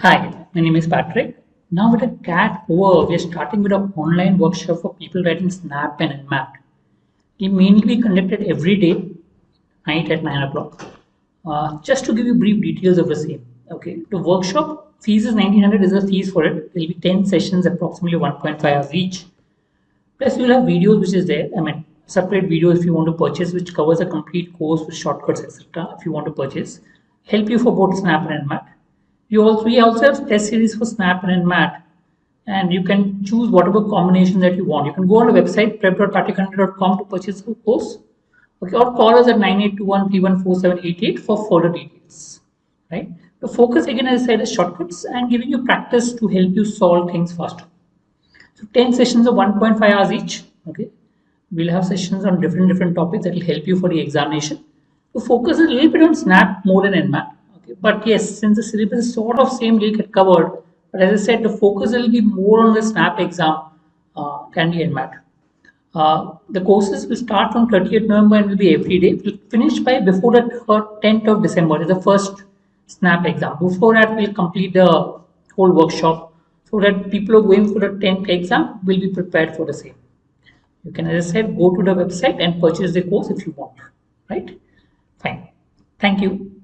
Hi, my name is Patrick. Now with a cat over, we are starting with an online workshop for people writing SNAP and NMAT. It mainly be conducted every day, night at 9 o'clock. Just to give you brief details of the same. Okay, the workshop fees is 1900 is the fees for it. There will be 10 sessions, approximately 1.5 hours each. Plus, you will have videos which is there. Separate videos if you want to purchase, which covers a complete course with shortcuts, etc. If you want to purchase, help you for both SNAP and NMAT. We also have test series for SNAP and NMAT, and you can choose whatever combination that you want. You can go on the website prep.patrickhandler.com to purchase the course. Okay, or call us at 9821314788 for further details. Right. The focus again, as I said, is shortcuts and giving you practice to help you solve things faster. So 10 sessions of 1.5 hours each. Okay, we'll have sessions on different topics that will help you for the examination. To focus a little bit on SNAP more than NMAT. Okay, but yes, since the syllabus is sort of same, will get covered. But as I said, the focus will be more on the SNAP exam than the NMAT. The courses will start from 30th November and will be every day. We'll finish by before the 10th of December is the first SNAP exam. Before that, we'll complete the whole workshop so that people who are going for the 10th exam will be prepared for the same. You can, as I said, go to the website and purchase the course if you want. Right? Fine. Thank you.